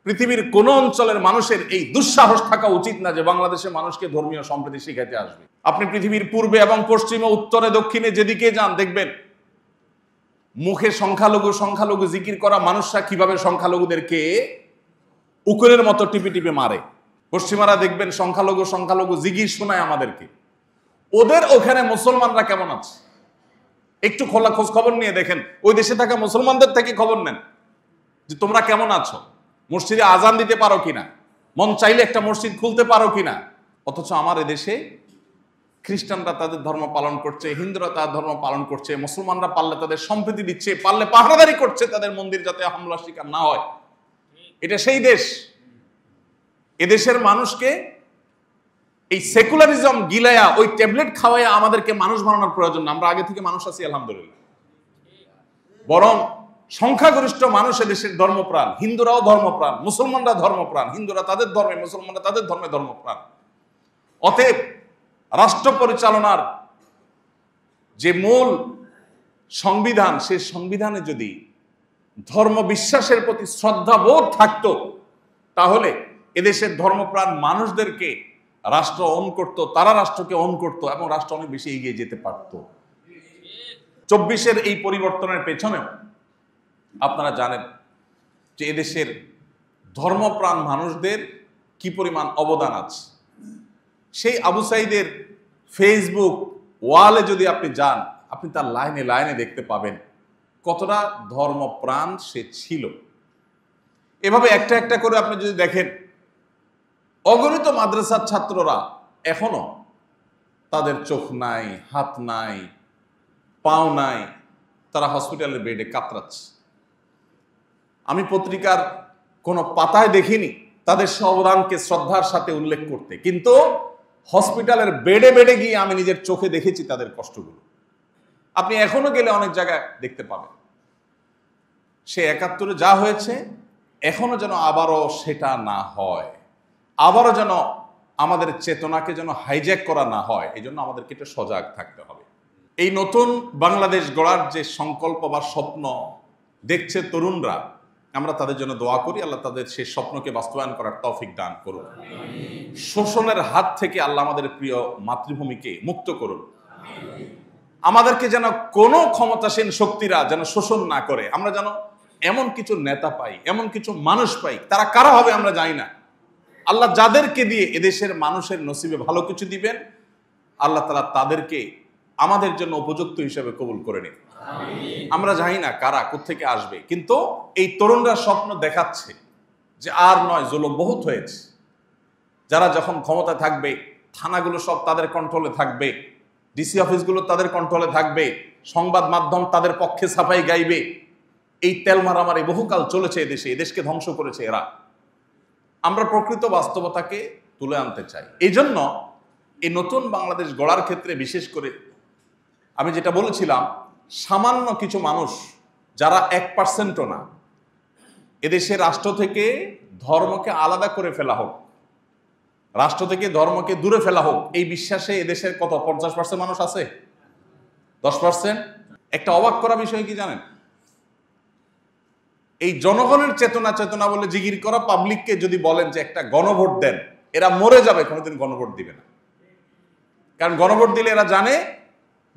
পৃথিবীর কোন অঞ্চলের মানুষের এই দুঃসাহস থাকা উচিত না যে বাংলাদেশের মানুষকে ধর্মীয় সম্প্রীতি শিখাতে আসবে। আপনি পৃথিবীর পূর্বে এবং পশ্চিমে, উত্তরে, দক্ষিণে যেদিকে যান দেখবেন মুখে সংখ্যালঘু সংখ্যালঘু জিকির করা মানুষরা কিভাবে সংখ্যালঘুদেরকে উকুলের মতো টিপে টিপে মারে। পশ্চিমারা দেখবেন সংখ্যালঘু সংখ্যালঘু জিকির শোনায় আমাদেরকে। ওদের ওখানে মুসলমানরা কেমন আছে একটু খোলা খোঁজ খবর নিয়ে দেখেন। ওই দেশে থাকা মুসলমানদের থেকে খবর নেন যে তোমরা কেমন আছো, মসজিদে আজান দিতে পারো কিনা, মন চাইলে একটা মসজিদ খুলতে পারো কিনা। অথচ আমার এদেশে খ্রিস্টানরা তাদের ধর্ম পালন করছে, হিন্দুরা তাদের ধর্ম পালন করছে, মুসলমানরা পারলে তাদের সম্প্রীতি দিচ্ছে, পারলে পাহারাদারি করছে তাদের মন্দির যাতে হামলা শিকার না হয়। এটা সেই দেশ। এদেশের মানুষকে এই সেকুলারিজম গিলায়া ওই ট্যাবলেট খাওয়াইয়া আমাদেরকে মানুষ বানানোর প্রয়োজন না। আমরা আগে থেকে মানুষ আছি আলহামদুলিল্লাহ। বরং সংখ্যাগরিষ্ঠ মানুষ এদেশের ধর্মপ্রাণ। হিন্দুরাও ধর্মপ্রাণ, মুসলমানরা ধর্মপ্রাণ। হিন্দুরা তাদের ধর্মে, মুসলমানরা তাদের ধর্মে ধর্মপ্রাণ। অতএব রাষ্ট্র পরিচালনার যে মূল সংবিধান, সেই সংবিধানে যদি ধর্ম বিশ্বাসের প্রতি শ্রদ্ধাবোধ থাকতো তাহলে এদেশের ধর্মপ্রাণ মানুষদেরকে রাষ্ট্র অন করত, তারা রাষ্ট্রকে অন করত এবং রাষ্ট্র অনেক বেশি এগিয়ে যেতে পারত। 24-এর এই পরিবর্তনের পেছনেও আপনারা জানেন যে এদেশের ধর্মপ্রাণ মানুষদের কি পরিমাণ অবদান আছে। সেই আবু সাইদের ফেসবুক ওয়ালে যদি আপনি যান, আপনি তার লাইনে লাইনে দেখতে পাবেন কতটা ধর্মপ্রাণ সে ছিল। এভাবে একটা একটা করে আপনি যদি দেখেন, অগণিত মাদ্রাসার ছাত্ররা এখনো তাদের চোখ নাই, হাত নাই, পাও নাই, তারা হসপিটালের বেডে কাতরাচ্ছে। আমি পত্রিকার কোনো পাতায় দেখিনি তাদের অবদানকে শ্রদ্ধার সাথে উল্লেখ করতে, কিন্তু হসপিটালের বেডে বেডে গিয়ে আমি নিজের চোখে দেখেছি তাদের কষ্টগুলো। আপনি এখনো গেলে অনেক জায়গায় দেখতে পাবেন। সে 71-এ যা হয়েছে এখনো যেন আবারও সেটা না হয়, আবারও যেন আমাদের চেতনাকে যেন হাইজ্যাক করা না হয়। এই জন্য আমাদেরকে একটু সজাগ থাকতে হবে। এই নতুন বাংলাদেশ গড়ার যে সংকল্প বা স্বপ্ন দেখছে তরুণরা, আমরা তাদের জন্য দোয়া করি, আল্লাহ তাদের সেই স্বপ্নকে বাস্তবায়ন করার তৌফিক দান করুন। শোষণের হাত থেকে আল্লাহ আমাদের প্রিয় মাতৃভূমিকে মুক্ত করুন। আমাদেরকে যেন কোনো ক্ষমতাসীন শক্তিরা যেন শোষণ না করে। আমরা যেন এমন কিছু নেতা পাই, এমন কিছু মানুষ পাই, তারা কারা হবে আমরা জানি না। আল্লাহ যাদেরকে দিয়ে এদেশের মানুষের নসিবে ভালো কিছু দিবেন, আল্লাহ তাআলা তাদেরকে আমাদের জন্য উপযুক্ত হিসেবে কবুল করে নিন। আমরা জানি না কারা কোত্থেকে আসবে, কিন্তু এই তরুণরা স্বপ্ন দেখাচ্ছে যে আর নয়, জুলুম বহুত হয়েছে। যারা যখন ক্ষমতা থাকবে, থানাগুলো সব তাদের কন্ট্রোলে থাকবে, ডিসি অফিসগুলো তাদের কন্ট্রোলে থাকবে, সংবাদ মাধ্যম তাদের পক্ষে সাফাই গাইবে। এই তেল মারামারি বহুকাল চলেছে এদেশে, এদেশকে ধ্বংস করেছে এরা। আমরা প্রকৃত বাস্তবতাকে তুলে আনতে চাই। এই জন্য এই নতুন বাংলাদেশ গড়ার ক্ষেত্রে বিশেষ করে আমি যেটা বলেছিলাম, সামান্য কিছু মানুষ যারা 1%ও না, এদেশের রাষ্ট্র থেকে ধর্মকে আলাদা করে ফেলা হোক, রাষ্ট্র থেকে ধর্মকে দূরে ফেলা হোক, এই বিশ্বাসে এদেশের কত 50% মানুষ আছে, 10%। একটা অবাক করা বিষয় কি জানেন, এই জনগণের চেতনা চেতনা বলে জিগির করা পাবলিককে যদি বলেন যে একটা গণভোট দেন, এরা মরে যাবে, কোনোদিন গণভোট দিবে না। কারণ গণভোট দিলে এরা জানে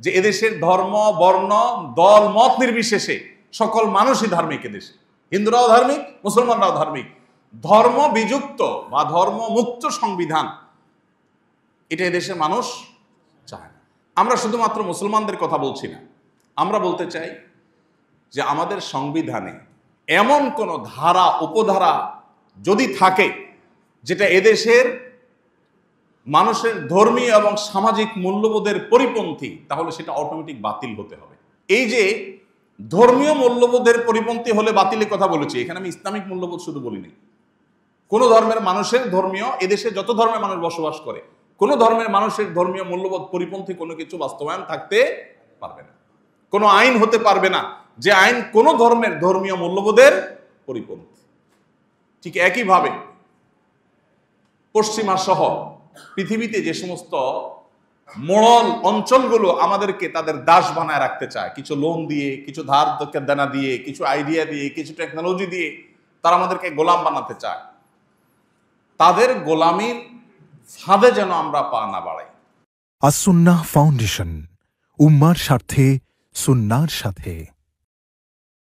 যে এদেশের ধর্ম, বর্ণ, দল, মত নির্বিশেষে সকল মানুষই ধার্মিক। এদেশে হিন্দুরাও ধার্মিক, মুসলমানরাও ধার্মিক। ধর্ম বিযুক্ত বা ধর্ম মুক্ত সংবিধান এটা এদেশের মানুষ চায় না। আমরা শুধুমাত্র মুসলমানদের কথা বলছি না, আমরা বলতে চাই যে আমাদের সংবিধানে এমন কোন ধারা, উপধারা যদি থাকে যেটা এদেশের মানুষের ধর্মীয় এবং সামাজিক মূল্যবোধের পরিপন্থী, তাহলে সেটা অটোমেটিক বাতিল হতে হবে। এই যে ধর্মীয় মূল্যবোধের পরিপন্থী হলে বাতিলের কথা বলেছি, এখানে আমি ইসলামিক মূল্যবোধ শুধু বলিনি। কোন ধর্মের মানুষের ধর্মীয়, এদেশে যত ধর্মের মানুষ বসবাস করে, কোন ধর্মের মানুষের ধর্মীয় মূল্যবোধ পরিপন্থী কোনো কিছু বাস্তবায়ন থাকতে পারবে না। কোনো আইন হতে পারবে না যে আইন কোন ধর্মের ধর্মীয় মূল্যবোধের পরিপন্থী। ঠিক একইভাবে পশ্চিমা সহ পৃথিবীতে যে সমস্ত মোড়ল অঞ্চলগুলো আমাদেরকে তাদের দাস বানায় রাখতে চায়, কিছু লোন দিয়ে, কিছু ধার দেনা দিয়ে, কিছু আইডিয়া দিয়ে, কিছু টেকনোলজি দিয়ে তারা আমাদেরকে গোলাম বানাতে চায়। তাদের গোলামির ফাঁদে যেন আমরা পা না বাড়াই। আস-সুন্নাহ ফাউন্ডেশন, উম্মার স্বার্থে সুন্নাহর সাথে।